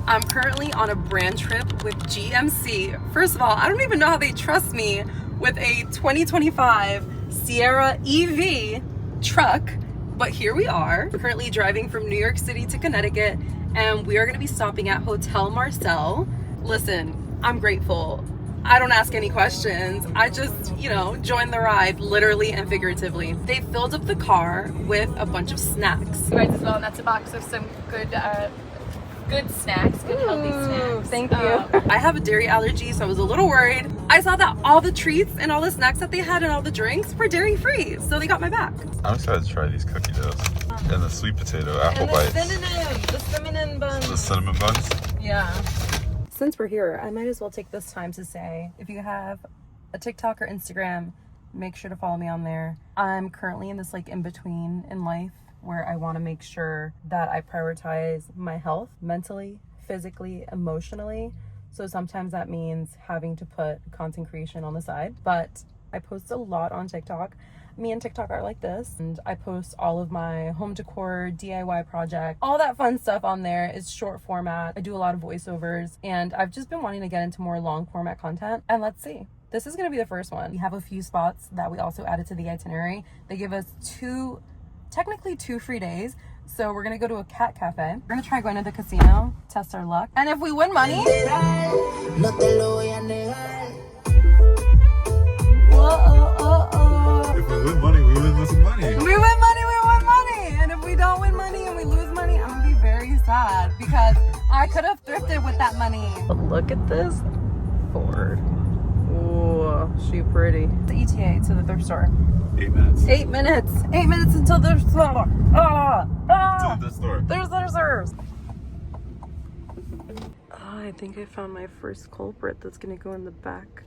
I'm currently on a brand trip with GMC. First of all, I don't even know how they trust me with a 2025 Sierra EV truck, but here we are. We're currently driving from New York City to Connecticut, and we are gonna be stopping at Hotel Marcel. Listen, I'm grateful. I don't ask any questions. I just, join the ride, literally and figuratively. They filled up the car with a bunch of snacks. You guys as well, and that's a box of some good snacks, good healthy snacks. Thank you. I have a dairy allergy, so I was a little worried. I saw that all the treats and all the snacks that they had and all the drinks were dairy free, so they got my back. I'm excited to try these cookie doughs and the sweet potato apple bites. The cinnamon buns. The cinnamon buns? Yeah. Since we're here, I might as well take this time to say, if you have a TikTok or Instagram, make sure to follow me on there. I'm currently in this in-between in life where I want to make sure that I prioritize my health mentally, physically, emotionally. So sometimes that means having to put content creation on the side, but I post a lot on TikTok. Me and TikTok are like this, and I post all of my home decor, DIY project, all that fun stuff on there. It's short format. I do a lot of voiceovers, and I've just been wanting to get into more long format content. And let's see. This is gonna be the first one. We have a few spots that we also added to the itinerary. They give us technically two free days. So we're gonna go to a cat cafe. We're gonna try going to the casino, test our luck. And if we win money, If we win money, we win some money. we win money. And if we don't win money and we lose money, I'm gonna be very sad because I could have thrifted with that money. But look at this Ford. Ooh, she pretty. The ETA to the thrift store. 8 minutes. 8 minutes. 8 minutes until the store. To the store. There's. Oh, I think I found my first culprit that's gonna go in the back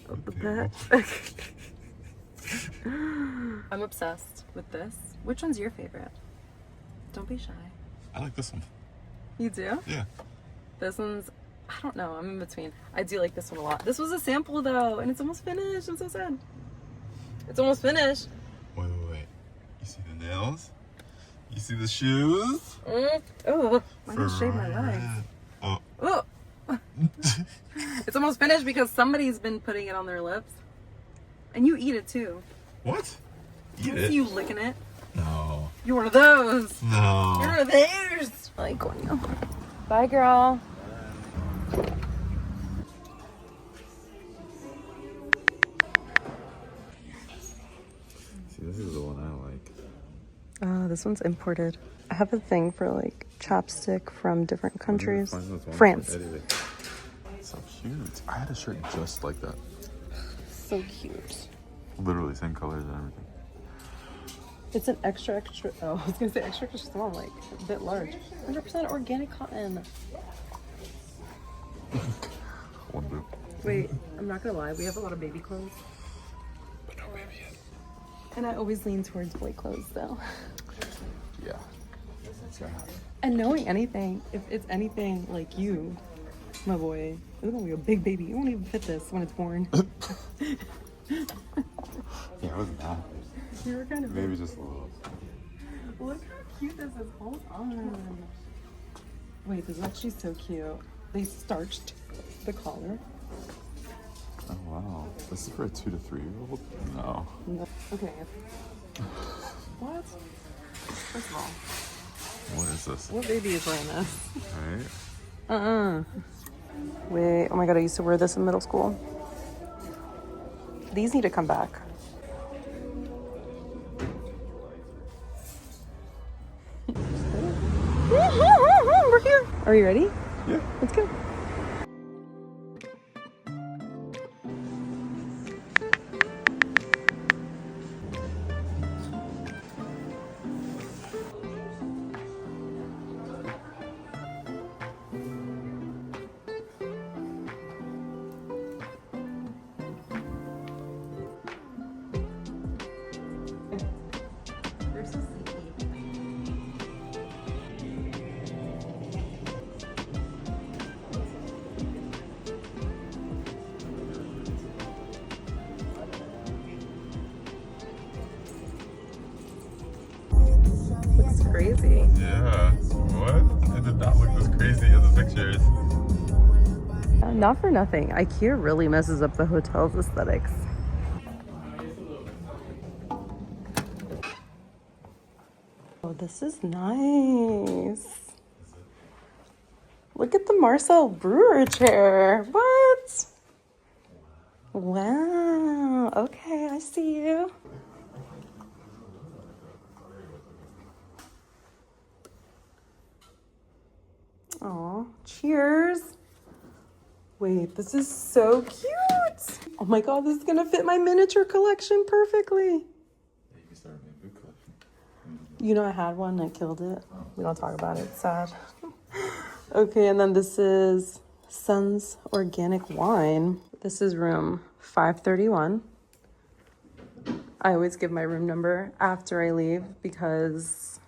of the bed. I'm obsessed with this. Which one's your favorite? Don't be shy. I like this one. You do? Yeah. This one's, I don't know, I'm in between. I do like this one a lot. This was a sample though, and it's almost finished. I'm so sad. It's almost finished. Wait. You see the nails? You see the shoes? Oh, I didn't shave my legs. Oh. It's almost finished because somebody's been putting it on their lips. And you eat it too. What? Can I see you licking it? No. You're one of those. No. You're one of theirs. I like going now. Bye, girl. See, this is the one I like. Oh, this one's imported. I have a thing for chapstick from different countries. France. So cute. I had a shirt just like that. So cute. Literally same colors and everything. It's an extra, oh, I was gonna say extra small, a bit large. 100% organic cotton. One boot. Wait, I'm not gonna lie, we have a lot of baby clothes. But no baby yet. And I always lean towards boy clothes though. Yeah. Sad. And knowing anything, if it's anything like you, my boy, it's gonna be a big baby. You won't even fit this when it's born. Yeah, I wasn't that. You were kind of Maybe just a little. Look how cute this is. Hold on. Wait, this is actually so cute. They starched the collar. Oh wow. This is for a 2 to 3 year old? No. Okay. What? First of all, What is this? what baby is wearing this? Right? Wait, oh my god, I used to wear this in middle school. These need to come back. We're here. Are you ready? Yeah. Let's go. Crazy. Yeah. What? It did not look this crazy as a pictures. Not for nothing, IKEA really messes up the hotel's aesthetics. Oh, this is nice. Look at the Marcel brewer chair. What? Wow. Okay, I see you. Oh, cheers. Wait, this is so cute. Oh my God, this is gonna fit my miniature collection perfectly. Yeah, you can start a boot collection. You know, I had one, I killed it. We don't talk about it, it's sad. Okay, and then this is Sun's Organic Wine. This is room 531. I always give my room number after I leave because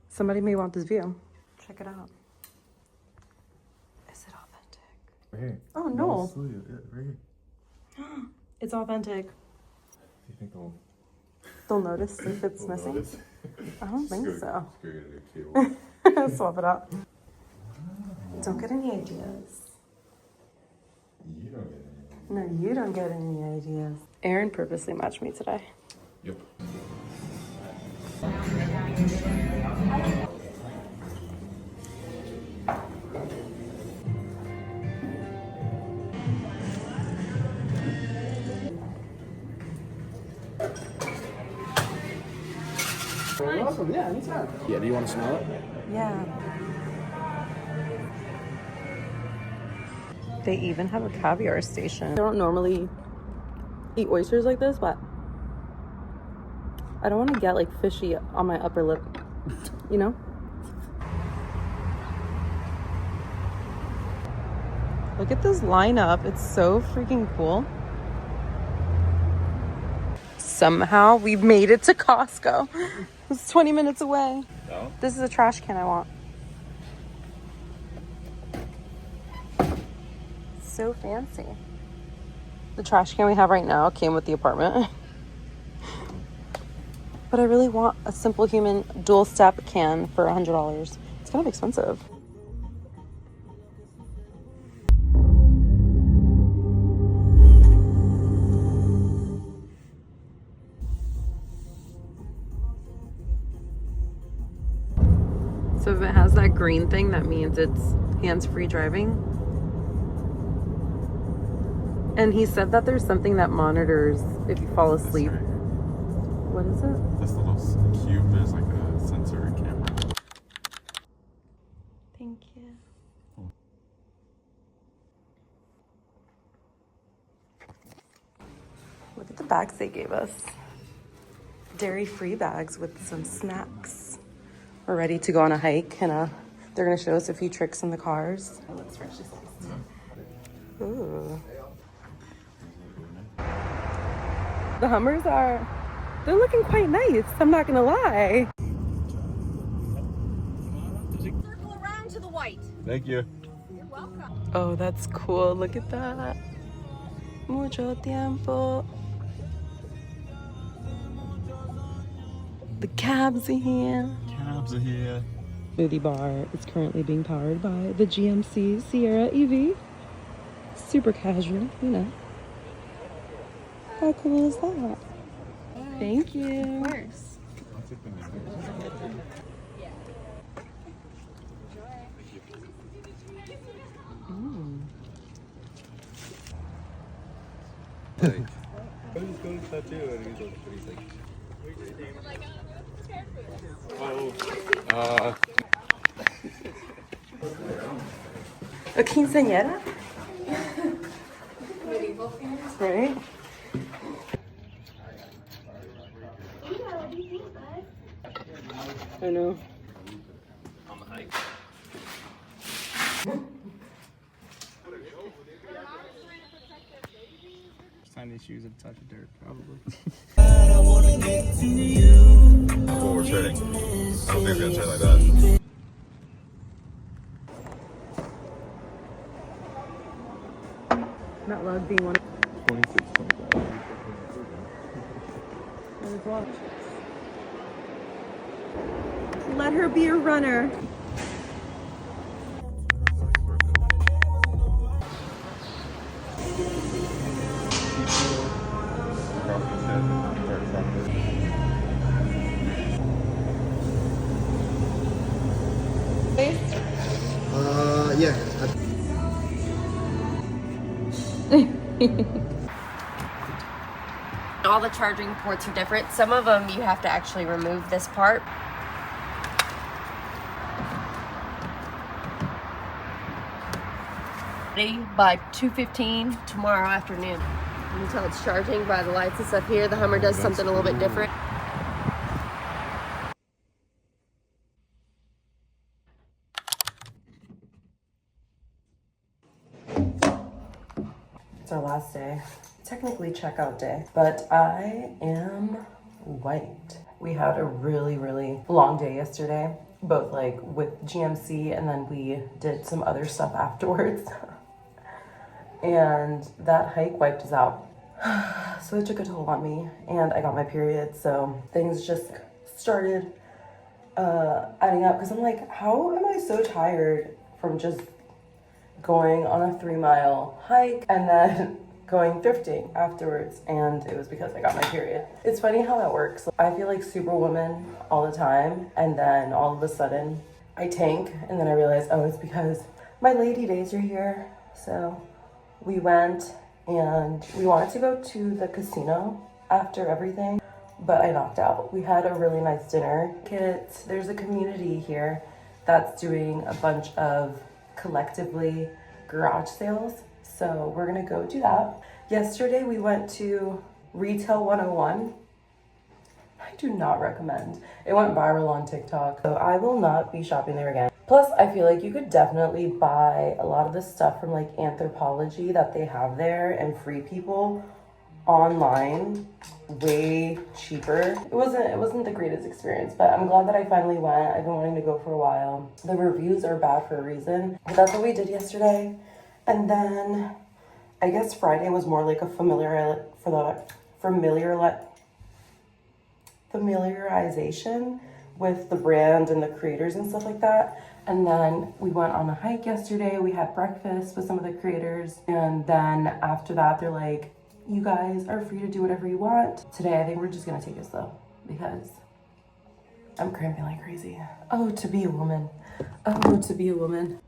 somebody may want this view. Check it out. Is it authentic? Right here. Oh no. Yeah, right here. It's authentic. Do you think They'll notice if it's they'll missing? notice? I don't think Just so. go get a cable. Swap it out. Don't get any ideas. You don't get any. No, you don't get any ideas. Aaron purposely matched me today. Yep. Welcome, yeah, anytime. Yeah, do you want to smell it? Yeah. They even have a caviar station. I don't normally eat oysters like this, but I don't want to get like fishy on my upper lip, you know? Look at this lineup. It's so freaking cool. Somehow we've made it to Costco. It's 20 minutes away. No? This is a trash can I want. So fancy. The trash can we have right now came with the apartment. But I really want a Simple Human dual step can for $100. It's kind of expensive. So if it has that green thing, that means it's hands-free driving. And he said that there's something that monitors if you fall asleep. Right. What is it? This little cube, there's like a sensor and camera. Thank you. Look at the bags they gave us. Dairy-free bags with some snacks. We're ready to go on a hike and they're gonna show us a few tricks in the cars. It looks fresh as tasty. Ooh. The Hummers they're looking quite nice, I'm not gonna lie. Circle around to the white. Thank you. You're welcome. Oh, that's cool, look at that. Mucho tiempo. The cabs are here. Cabs are here. Smoothie bar is currently being powered by the GMC Sierra EV. Super casual, you know. How cool is that? Thank you. Of course. I'll take the name. A quinceañera? Right? I know. Time these shoes have touched dirt, probably. Oh, we're turning. I don't think it's gonna turn like that. Not love being one of 26, 25. his watch. Let her be a runner. Yeah. All the charging ports are different. Some of them you have to actually remove this part. By 2:15 tomorrow afternoon. You can tell it's charging by the lights and stuff here. The Hummer does something a little bit different. It's our last day, technically checkout day, but I am wiped. We had a really, really long day yesterday, both like with GMC and then we did some other stuff afterwards. And that hike wiped us out. So it took a toll on me and I got my period, so things just started adding up because I'm like, how am I so tired from just going on a 3-mile hike and then going thrifting afterwards? And it was because I got my period. It's funny how that works. I feel like Superwoman all the time, and then all of a sudden I tank, and then I realize, oh, it's because my lady days are here. So we went and we wanted to go to the casino after everything, but I knocked out. We had a really nice dinner. There's a community here that's doing a bunch of collectively garage sales, so we're gonna go do that. Yesterday we went to Retail 101. I do not recommend. It went viral on TikTok, so I will not be shopping there again. Plus, I feel like you could definitely buy a lot of the stuff from like Anthropologie that they have there and Free People online way cheaper. It wasn't the greatest experience, but I'm glad that I finally went. I've been wanting to go for a while. The reviews are bad for a reason, but that's what we did yesterday. And then I guess Friday was more like a familiarization with the brand and the creators and stuff like that. And then we went on a hike yesterday. We had breakfast with some of the creators, and then after that they're like, you guys are free to do whatever you want. Today, I think we're just gonna take it slow because I'm cramping like crazy. Oh, to be a woman. Oh, to be a woman.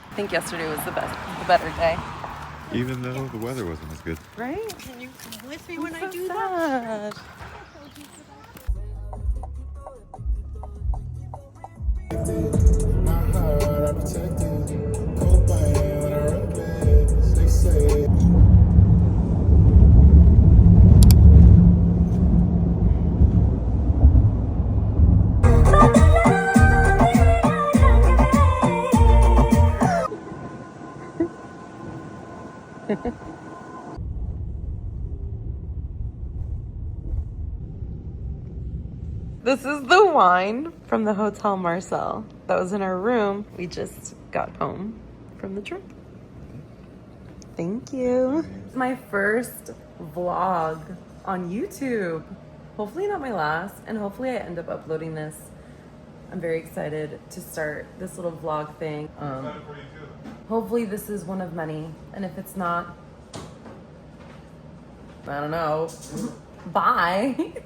I think yesterday was the better day. Even though the weather wasn't as good. Right? Can you come with me when So I do sad. This is the wine from the Hotel Marcel that was in our room. We just got home from the trip. Thank you. My first vlog on YouTube. Hopefully not my last, and hopefully I end up uploading this. I'm very excited to start this little vlog thing. Hopefully this is one of many, and if it's not, I don't know. Bye.